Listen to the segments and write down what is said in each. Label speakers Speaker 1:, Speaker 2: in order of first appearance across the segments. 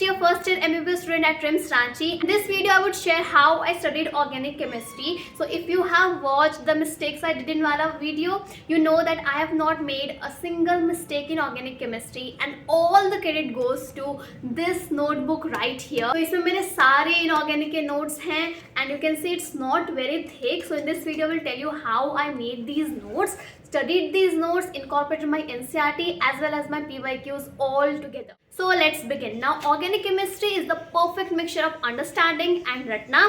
Speaker 1: year first year MBBS student at RIMS Ranchi. In this video I would share how I studied organic chemistry. So if you have watched the mistakes I did in wala video, you know that I have not made a single mistake in organic chemistry and all the credit goes to this notebook right here. So इसमें मेरे सारे inorganic के notes हैं and you can see it's not very thick. So in this video I will tell you how I made these notes, studied these notes, incorporated my NCERT as well as my PYQs all together. So let's begin. Now organic chemistry is the perfect mixture of understanding and ratna.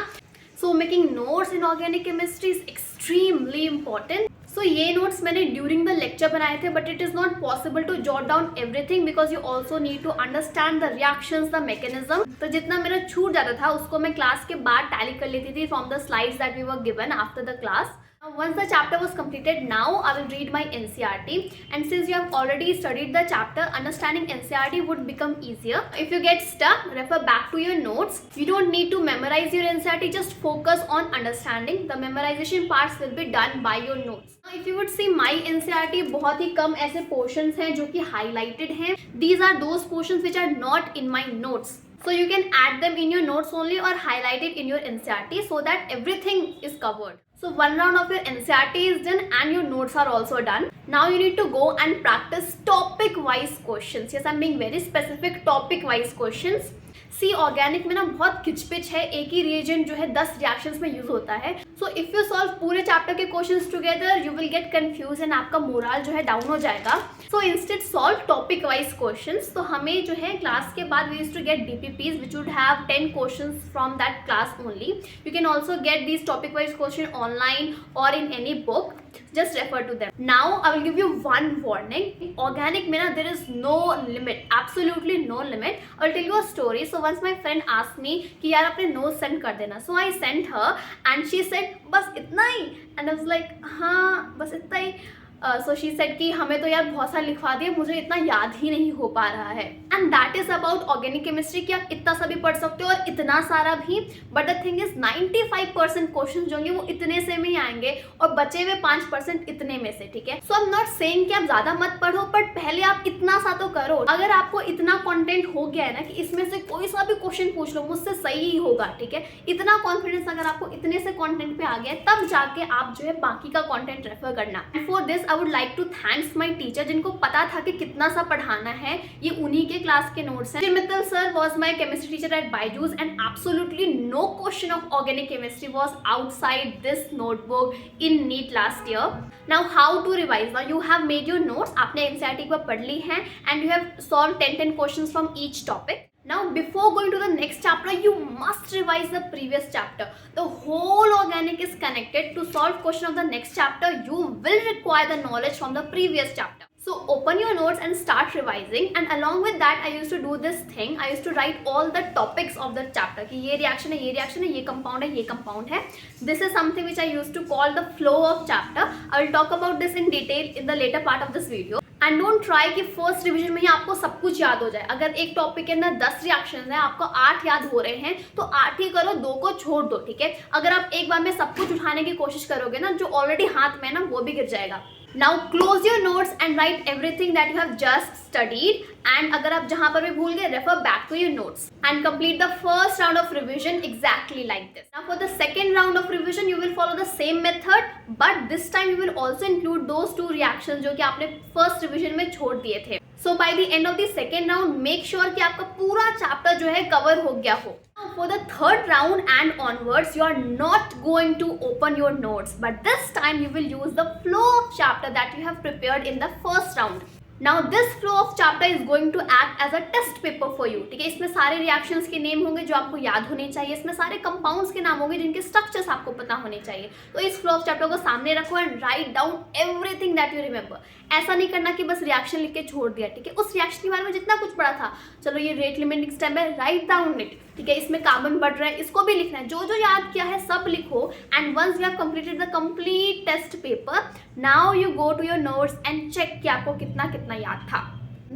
Speaker 1: So making notes in organic chemistry is extremely important. So ये notes मैंने during the lecture बनाए थे, but it is not possible to jot down everything because you also need to understand the reactions, the mechanism. तो जितना मेरा छूट जाता था उसको मैं क्लास के बाद टैली कर लेती थी from the slides that we were given after the class. Once the chapter was completed, now I will read my NCERT, and since you have already studied the chapter, understanding NCERT would become easier. If you get stuck, refer back to your notes. You don't need to memorize your NCERT, just focus on understanding. The memorization parts will be done by your notes. Now if you would see my NCERT, बहुत ही कम ऐसे portions हैं जो कि highlighted हैं. These are those portions which are not in my notes. So you can add them in your notes only or highlight it in your NCERT so that everything is covered. So one round of your NCERT is done and your notes are also done. Now you need to go and practice topic wise questions. Yes, I'm being very specific, topic wise questions. C organic में ना बहुत खिचपिच है, एक ही reagent जो है 10 reactions में use होता है. सो इफ यू सॉल्व पूरे चैप्टर के questions together you will get confuse and आपका मोरल जो है डाउन हो जाएगा. So instead solve topic wise questions. तो हमें जो है क्लास के बाद we used to get DPPs which would have 10 questions from that class only. You can also get these topic wise question online और in any book. Just refer to them. Now I will give you one warning. Organic में ना there is no limit, absolutely no limit. I'll tell you a story. So once my friend asked me कि यार अपने notes send कर देना. So I sent her and she said बस इतना ही. And I was like हाँ बस इतना ही. So she said कि हमें तो यार बहुत सारा लिखवा दिया, मुझे इतना याद ही नहीं हो पा रहा है. And that is about organic chemistry कि आप इतना सा भी पढ़ सकते हो और इतना सारा भी. But the thing is 95% question जो होंगे वो इतने से में ही आएंगे और बचे हुए 5% इतने में से. ठीक है. So I'm not saying कि आप ज़्यादा मत पढ़ो, बट पहले आप इतना सा तो करो. अगर आपको इतना कंटेंट हो गया है ना कि इसमें से कोई सा भी क्वेश्चन पूछ लो मुझसे सही ही होगा. ठीक है. इतना कॉन्फिडेंस अगर आपको इतने से कंटेंट पे आ गया है तब जाके आप जो है बाकी का कंटेंट रेफर करना. For this I would like to thanks my teacher जिनको पता था कि कितना सा पढ़ाना है. ये उन्हीं के क्लास के नोट्स हैं. Mr. Mittal sir was my chemistry teacher at BYJU'S and absolutely no question of organic chemistry was outside this notebook in NEET last year. Now how to revise? Now you have made your notes. आपने NCERT को पढ़ ली हैं and you have solved 10 questions from each topic. Now before going to the next chapter you must revise the previous chapter. The whole organic is connected. To solve question of the next chapter you will require the knowledge from the previous chapter. So open your notes and start revising, and along with that I used to do this thing. I used to write all the topics of the chapter कि ये reaction है, ये reaction है, ये compound है, ये compound है. This is something which I used to call the flow of chapter. I will talk about this in detail in the later part of this video. And don't try कि first revision में ही आपको सब कुछ याद हो जाए. अगर एक टॉपिक के अंदर 10 रिएक्शंस हैं, आपको 8 याद हो रहे हैं तो 8 ही करो, 2 को छोड़ दो. ठीक है. अगर आप एक बार में सब कुछ उठाने की कोशिश करोगे ना, जो ऑलरेडी हाथ में है ना वो भी गिर जाएगा. Now close your notes and write everything that you have just studied. And अगर आप जहां पर भी भूल गए refer back to your notes and complete the first round of revision exactly like this. Now for the second round of revision you will follow the same method, but this time you will also include those 2 reactions जो कि आपने first revision में छोड़ दिए थे. So by the end of the second round make sure कि आपका पूरा चैप्टर जो है कवर हो गया हो. For the third round and onwards, you are not going to open your notes, but this time you will use the flow of chapter that you have prepared in the first round. Now this flow of chapter is going to act as a test paper for you. ठीक है. इसमें सारे reactions के name होंगे जो आपको याद होने चाहिए. इसमें सारे compounds के नाम होंगे जिनके structures आपको पता होने चाहिए. तो इस flow of chapter को सामने रखो and write down everything that you remember. ऐसा नहीं करना कि बस रिएक्शन लिख के छोड़ दिया. ठीक है. उस रिएक्शन के बारे में जितना कुछ पढ़ा था, चलो ये रेट लिमिटिंग स्टेप है, राइट डाउन इट. ठीक है. इसमें कार्बन बढ़ रहा है, इसको भी लिखना है. जो जो याद किया है सब लिखो. And once you have completed the complete test paper, now you go to your notes and check कि आपको कितना कितना याद था.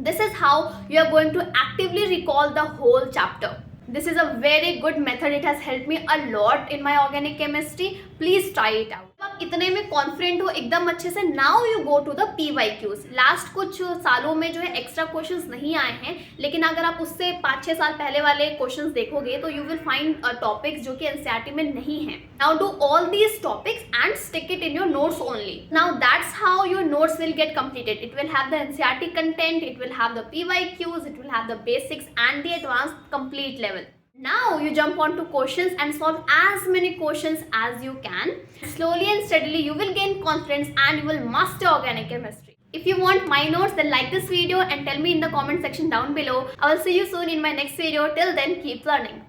Speaker 1: This is how you are going to actively recall the whole chapter. This is a very good method. It has helped me a lot in my organic chemistry. Please try it out. आप इतने में confident हो एकदम अच्छे से, now you go to the PYQs। Last कुछ सालों में जो है एक्स्ट्रा क्वेश्चंस नहीं आए हैं, लेकिन अगर आप उससे 5-6 साल पहले वाले क्वेश्चंस देखोगे तो यू विल फाइंड टॉपिक्स जो कि NCERT में नहीं है। Now do all these topics and stick it in your notes only. Now that's how your notes will get completed. It will have the NCERT content, it will have the PYQs, it will have the basics and the advanced complete level. Now you jump on to questions and solve as many questions as you can. Slowly and steadily you will gain confidence and you will master organic chemistry. If you want my notes, then like this video and tell me in the comment section down below. I will see you soon in my next video. Till then, keep learning.